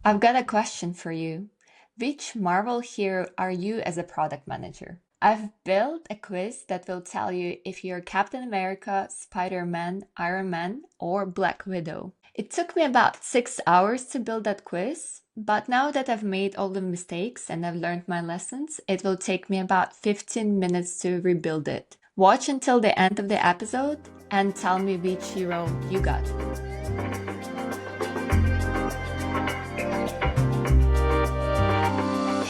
I've got a question for you. Which Marvel hero are you as a product manager? I've built a quiz that will tell you if you're Captain America, Spider-Man, Iron Man, or Black Widow. It took me about 6 hours to build that quiz, but now that I've made all the mistakes and I've learned my lessons, it will take me about 15 minutes to rebuild it. Watch until the end of the episode and tell me which hero you got.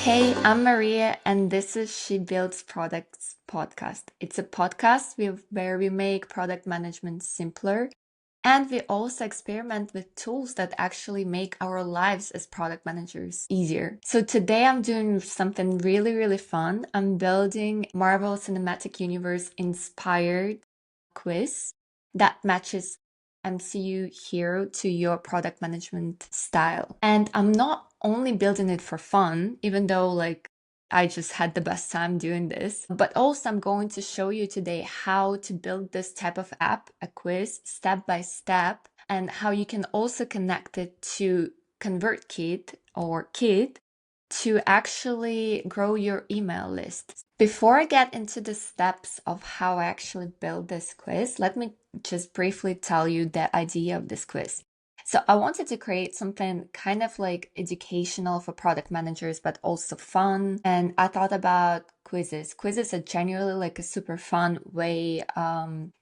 Hey, I'm Maria, and this is She Builds Products podcast. It's a podcast where we make product management simpler, and we also experiment with tools that actually make our lives as product managers easier. So today I'm doing something really, really fun. I'm building Marvel Cinematic Universe inspired quiz that matches MCU hero to your product management style. And I'm not only building it for fun, even though I just had the best time doing this, but also I'm going to show you today how to build this type of app, a quiz, step by step, and how you can also connect it to ConvertKit or Kit to actually grow your email list. Before I get into the steps of how I actually build this quiz, let me just briefly tell you the idea of this quiz. So I wanted to create something kind of like educational for product managers, but also fun. And I thought about quizzes. Quizzes are generally like a super fun way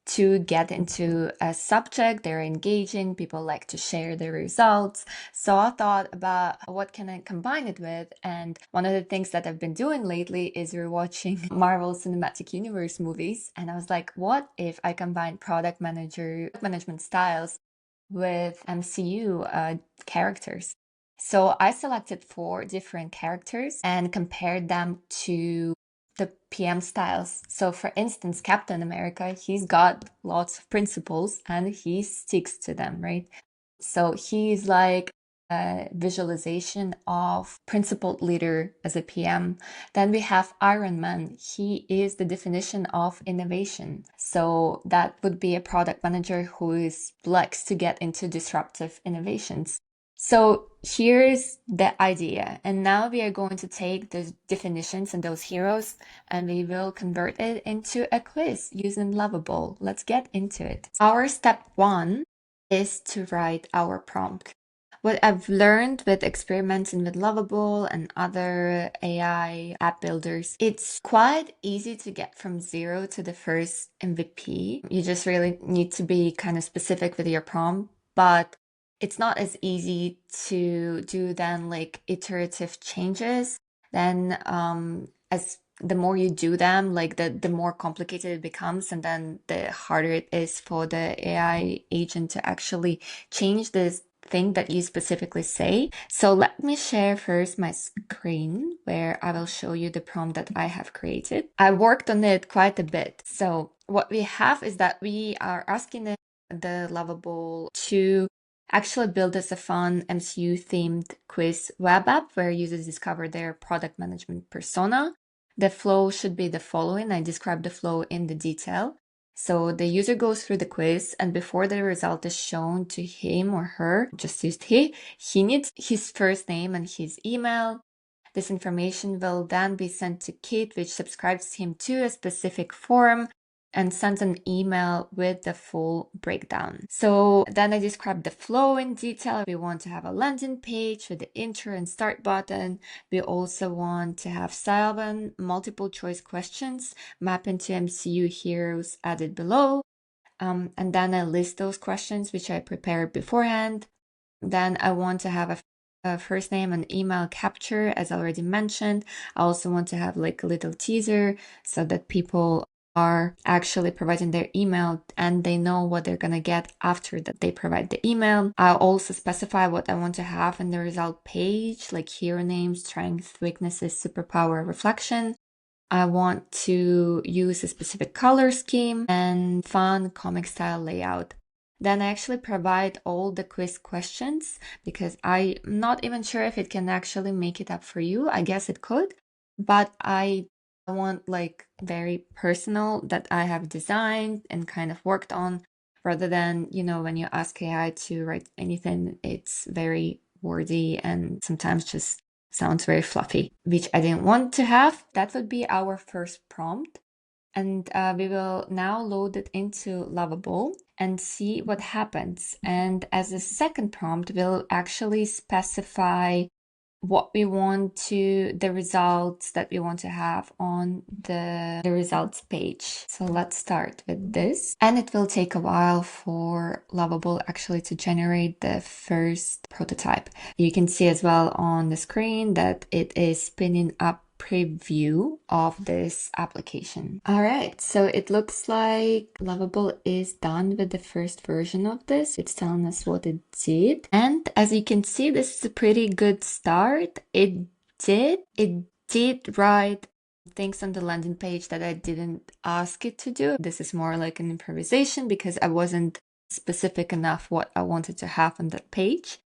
to get into a subject. They're engaging. People like to share their results. So I thought about what can I combine it with. And one of the things that I've been doing lately is rewatching Marvel Cinematic Universe movies. And I was like, what if I combine product management styles with MCU characters? So I selected 4 different characters and compared them to the PM styles. So for instance, Captain America, he's got lots of principles and he sticks to them, right? So he's like a visualization of principled leader as a PM. Then we have Iron Man. He is the definition of innovation. So that would be a product manager who likes to get into disruptive innovations. So here's the idea. And now we are going to take those definitions and those heroes and we will convert it into a quiz using Lovable. Let's get into it. Our step 1 is to write our prompt. What I've learned with experimenting with Lovable and other AI app builders, it's quite easy to get from zero to the first MVP. You just really need to be kind of specific with your prompt, but it's not as easy to do then like iterative changes. Then as the more you do them, like the more complicated it becomes, and then the harder it is for the AI agent to actually change this thing that you specifically say. So let me share first my screen where I will show you the prompt that I have created. I worked on it quite a bit. So what we have is that we are asking the Lovable to actually build us a fun MCU themed quiz web app where users discover their product management persona. The flow should be the following. I describe the flow in the detail. So the user goes through the quiz, and before the result is shown to him or her, just used he needs his first name and his email. This information will then be sent to Kit, which subscribes him to a specific form and sends an email with the full breakdown. So then I describe the flow in detail. We want to have a landing page with the intro and start button. We also want to have 7 multiple choice questions mapping to MCU heroes added below. And then I list those questions which I prepared beforehand. Then I want to have a first name and email capture, as already mentioned. I also want to have like a little teaser so that people are actually providing their email and they know what they're going to get after that they provide the email. I'll also specify what I want to have in the result page, like hero names, strengths, weaknesses, superpower, reflection. I want to use a specific color scheme and fun comic style layout. Then I actually provide all the quiz questions because I'm not even sure if it can actually make it up for you. I guess it could, but I want like very personal that I have designed and kind of worked on rather than, when you ask AI to write anything, it's very wordy and sometimes just sounds very fluffy, which I didn't want to have. That would be our first prompt. And we will now load it into Lovable and see what happens. And as a second prompt, we'll actually specify what we want to, the results that we want to have on the results page. So let's start with this. And it will take a while for Lovable actually to generate the first prototype. You can see as well on the screen that it is spinning up preview of this application. All right, so it looks like Lovable is done with the first version of this. It's telling us what it did. And as you can see, this is a pretty good start. It did write things on the landing page that I didn't ask it to do. This is more like an improvisation because I wasn't specific enough what I wanted to have on that page.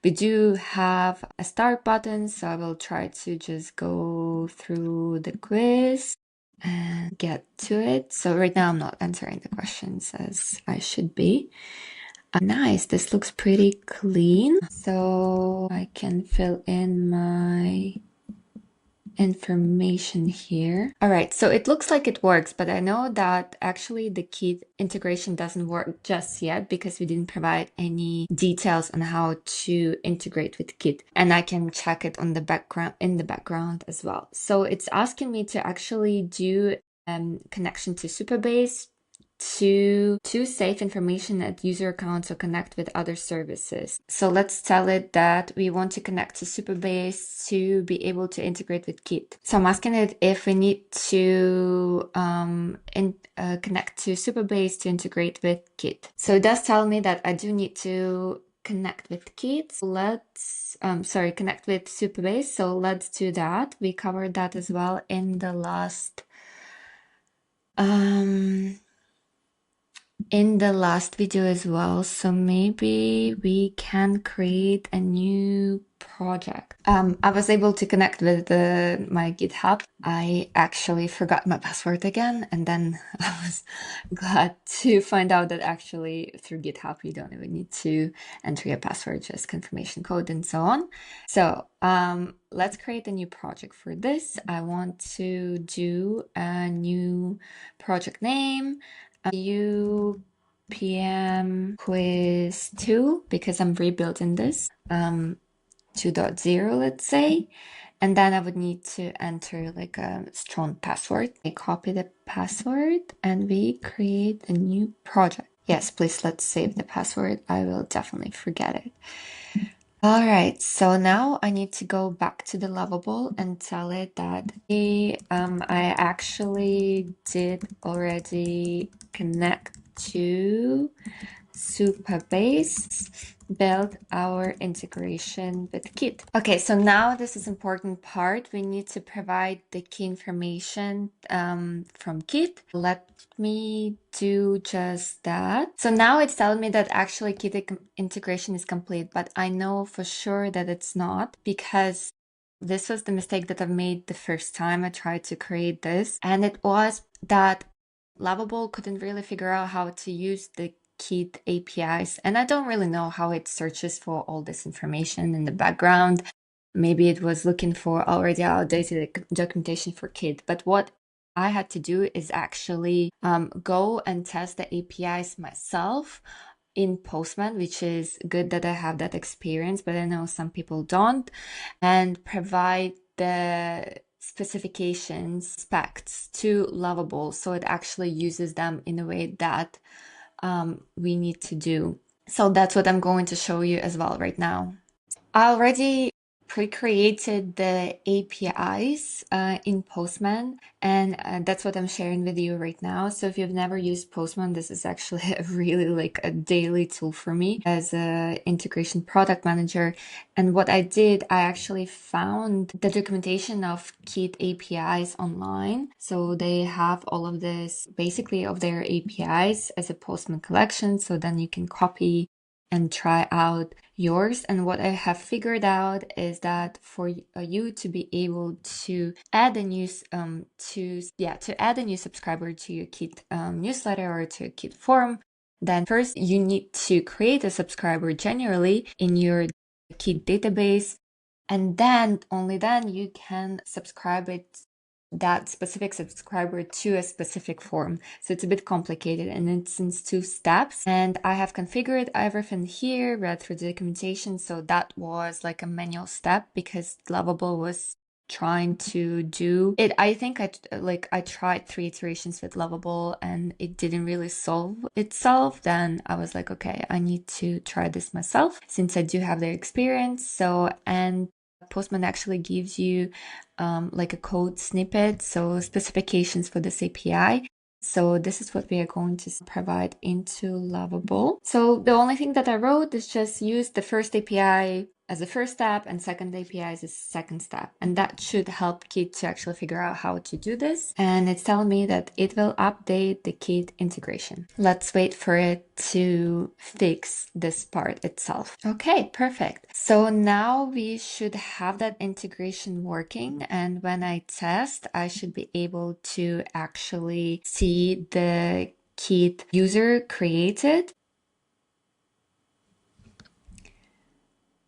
We do have a start button, so I will try to just go through the quiz and get to it. So right now I'm not answering the questions as I should be. Nice, this looks pretty clean. So I can fill in my information here. All right, so it looks like it works, but I know that actually the Kit integration doesn't work just yet because we didn't provide any details on how to integrate with Kit, and I can check it on the background as well. So it's asking me to actually do connection to SuperBase to save information at user accounts or connect with other services. So let's tell it that we want to connect to SuperBase to be able to integrate with Kit. So I'm asking it if we need to connect to SuperBase to integrate with Kit. So it does tell me that I do need to connect with Kit. So let's connect with SuperBase. So let's do that. We covered that as well in the last video as well, so maybe we can create a new project. I was able to connect with my GitHub. I actually forgot my password again, and then I was glad to find out that actually through GitHub you don't even need to enter your password, just confirmation code and so on. So let's create a new project for this. I want to do a new project name. PM quiz 2 because I'm rebuilding this 2.0, let's say, and then I would need to enter like a strong password. I copy the password and we create a new project. Yes, please, let's save the password. I will definitely forget it. All right, so now I need to go back to the Lovable and tell it that I actually did already connect to SuperBase, build our integration with Kit. Okay, so now this is important part. We need to provide the key information from Kit. Let me do just that. So now it's telling me that actually Kit integration is complete, but I know for sure that it's not because this was the mistake that I made the first time I tried to create this, and it was that Lovable couldn't really figure out how to use the Kit APIs, and I don't really know how it searches for all this information in the background. Maybe it was looking for already outdated documentation for Kit, but what I had to do is actually go and test the APIs myself in Postman, which is good that I have that experience, but I know some people don't, and provide the specifications specs to Lovable so it actually uses them in a way that we need to do. So that's what I'm going to show you as well right now. I already pre-created the APIs in Postman, and that's what I'm sharing with you right now. So if you've never used Postman, this is actually really like a daily tool for me as an integration product manager. And what I did, I actually found the documentation of Kit APIs online. So they have all of this basically of their APIs as a Postman collection. So then you can copy and try out yours. And what I have figured out is that for you to be able to add a new add a new subscriber to your Kit newsletter or to a Kit forum, then first you need to create a subscriber generally in your key database, and then only then you can subscribe that specific subscriber to a specific form. So it's a bit complicated, and it's in 2 steps. And I have configured everything here, read through the documentation. So that was like a manual step because Lovable was trying to do it. I think I tried 3 iterations with Lovable and it didn't really solve itself. Then I was like, okay, I need to try this myself since I do have the experience. So, and Postman actually gives you like a code snippet, so specifications for this API. So this is what we are going to provide into Lovable. So the only thing that I wrote is just use the first API as a first step and second API as a second step. And that should help Kit to actually figure out how to do this. And it's telling me that it will update the Kit integration. Let's wait for it to fix this part itself. Okay, perfect. So now we should have that integration working. And when I test, I should be able to actually see the Kit user created.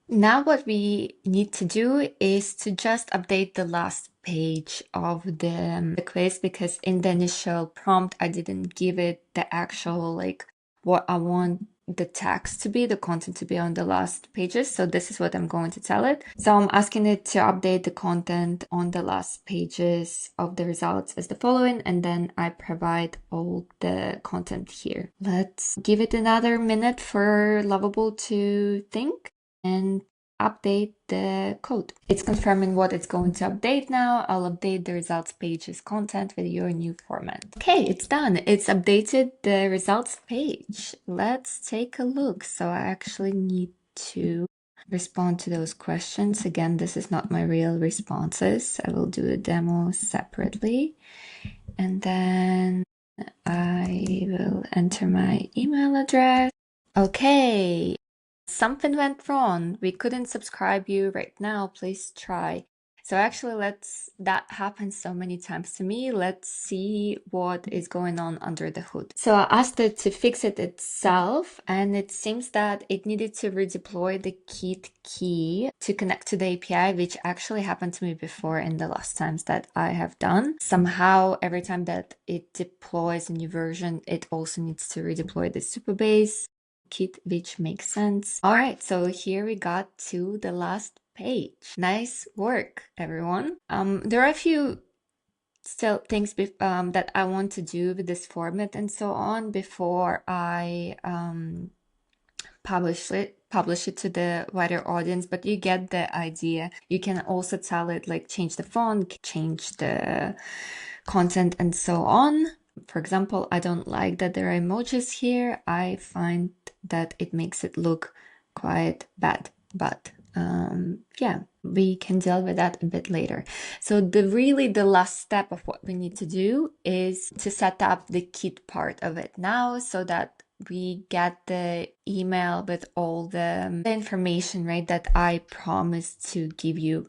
Now what we need to do is to just update the last page of the quiz, because in the initial prompt, I didn't give it the actual, like, what I want the text to be, the content to be on the last pages. So this is what I'm going to tell it. So I'm asking it to update the content on the last pages of the results as the following, and then I provide all the content here. Let's give it another minute for Lovable to think and update the code. It's confirming what it's going to update now. I'll update the results page's content with your new format. Okay, it's done. It's updated the results page. Let's take a look. So I actually need to respond to those questions. Again, this is not my real responses. I will do a demo separately. And then I will enter my email address. Okay. Something went wrong. We couldn't subscribe you right now. Please try. So actually, that happens so many times to me. Let's see what is going on under the hood. So I asked it to fix it itself, and it seems that it needed to redeploy the Kit key to connect to the API, which actually happened to me before in the last times that I have done. Somehow, every time that it deploys a new version, it also needs to redeploy the SuperBase Kit, which makes sense. All right, so here we got to the last page. Nice work, everyone. There are a few still things that I want to do with this format and so on before I publish it to the wider audience, but you get the idea. You can also tell it, like, change the font, change the content, and so on. For example, I don't like that there are emojis here. I find that it makes it look quite bad, but yeah, we can deal with that a bit later. So the last step of what we need to do is to set up the Kit part of it now, so that we get the email with all the information, right, that I promised to give you.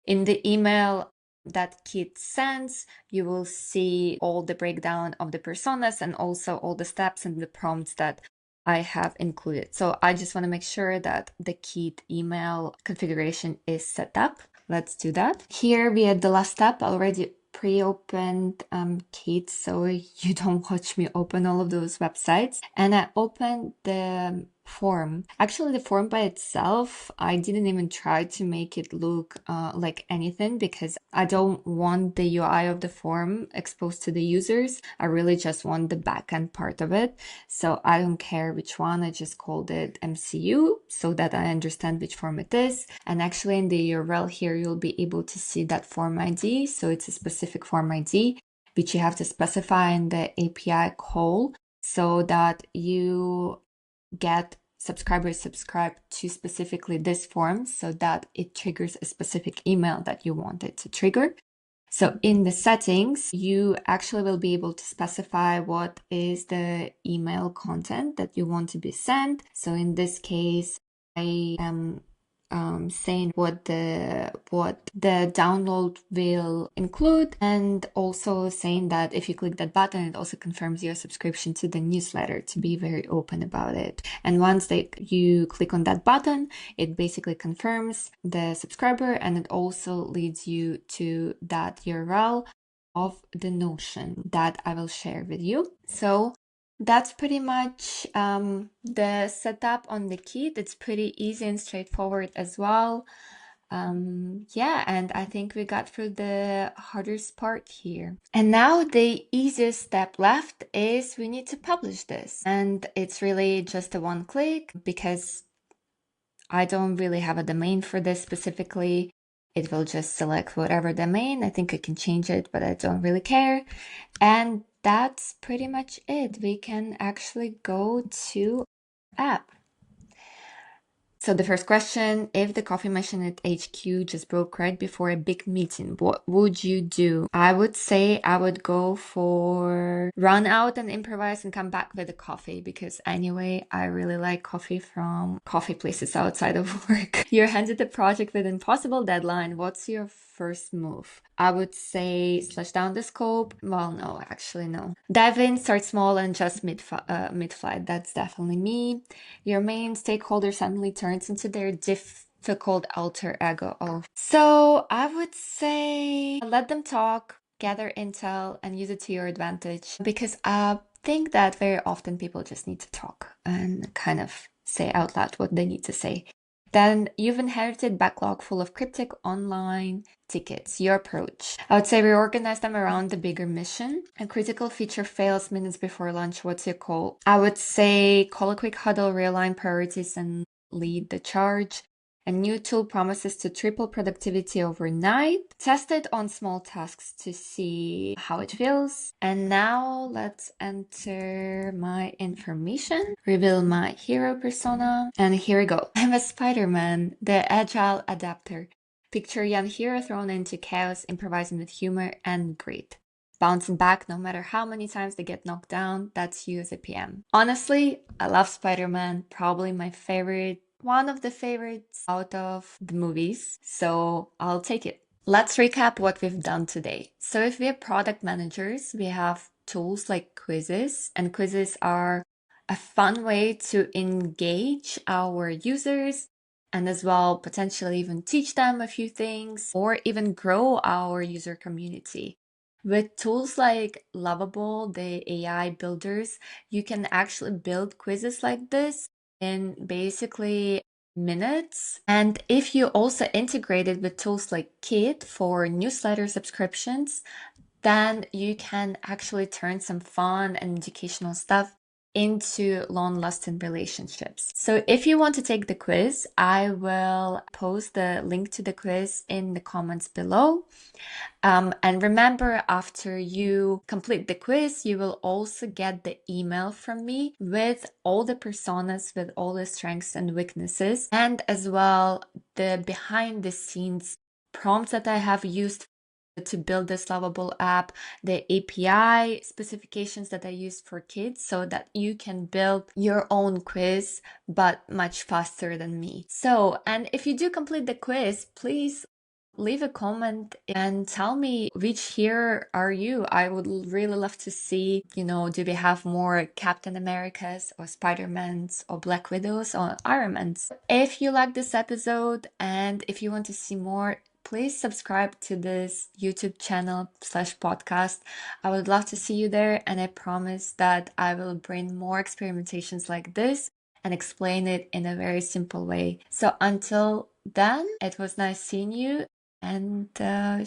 In the email that Kit sends, you will see all the breakdown of the personas and also all the steps and the prompts that I have included. So I just want to make sure that the Kit email configuration is set up. Let's do that. Here we had the last step. I already pre-opened Kit, so you don't watch me open all of those websites. And I opened the form. Actually, the form by itself, I didn't even try to make it look like anything, because I don't want the UI of the form exposed to the users. I really just want the backend part of it. So I don't care which one. I just called it MCU so that I understand which form it is. And actually in the URL here, you'll be able to see that form ID. So it's a specific form ID, which you have to specify in the API call so that you get subscribers subscribe to specifically this form, so that it triggers a specific email that you want it to trigger. So in the settings, you actually will be able to specify what is the email content that you want to be sent. So in this case, I am saying what the download will include, and also saying that if you click that button, it also confirms your subscription to the newsletter, to be very open about it. And once you click on that button, it basically confirms the subscriber, and it also leads you to that URL of the Notion that I will share with you. So that's pretty much the setup on the kit. It's pretty easy and straightforward as well. Yeah, and I think we got through the hardest part here. And now the easiest step left is we need to publish this. And it's really just a one click because I don't really have a domain for this specifically. It will just select whatever domain. I think I can change it, but I don't really care. And that's pretty much it. We can actually go to app. So the first question, if the coffee machine at HQ just broke right before a big meeting, what would you do? I would say I would go for run out and improvise and come back with a coffee, because anyway, I really like coffee from coffee places outside of work. You're handed a project with an impossible deadline. What's your first move? I would say slash down the scope. Well, no, actually, no. Dive in, start small, and just mid-flight. That's definitely me. Your main stakeholder suddenly turns into their difficult alter ego. So I would say let them talk, gather intel, and use it to your advantage, because I think that very often people just need to talk and kind of say out loud what they need to say. Then you've inherited backlog full of cryptic online tickets. Your approach. I would say reorganize them around the bigger mission. A critical feature fails minutes before lunch. What's your call? I would say call a quick huddle, realign priorities, and lead the charge. A new tool promises to triple productivity overnight. Test it on small tasks to see how it feels. And now let's enter my information, reveal my hero persona, and here we go. I'm a Spider-Man, the agile adapter. Picture a young hero thrown into chaos, improvising with humor and grit. Bouncing back no matter how many times they get knocked down. That's you as a PM. Honestly, I love Spider-Man, probably my favorite, one of the favorites out of the movies, so I'll take it. Let's recap what we've done today. So if we are product managers, we have tools like quizzes, and quizzes are a fun way to engage our users and as well potentially even teach them a few things or even grow our user community. With tools like Lovable, the AI builders, you can actually build quizzes like this in basically minutes. And if you also integrate it with tools like Kit for newsletter subscriptions, then you can actually turn some fun and educational stuff into long-lasting relationships. So if you want to take the quiz, I will post the link to the quiz in the comments below. And remember, after you complete the quiz, you will also get the email from me with all the personas, with all the strengths and weaknesses, and as well the behind the scenes prompts that I have used to build this Lovable app, the API specifications that I used for kids, so that you can build your own quiz, but much faster than me. So, and if you do complete the quiz, please leave a comment and tell me which hero are you. I would really love to see, do we have more Captain Americas or Spider-Mans or Black Widows or Iron Mans? If you like this episode and if you want to see more, please subscribe to this YouTube channel / podcast. I would love to see you there, and I promise that I will bring more experimentations like this and explain it in a very simple way. So until then, it was nice seeing you, and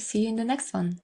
see you in the next one.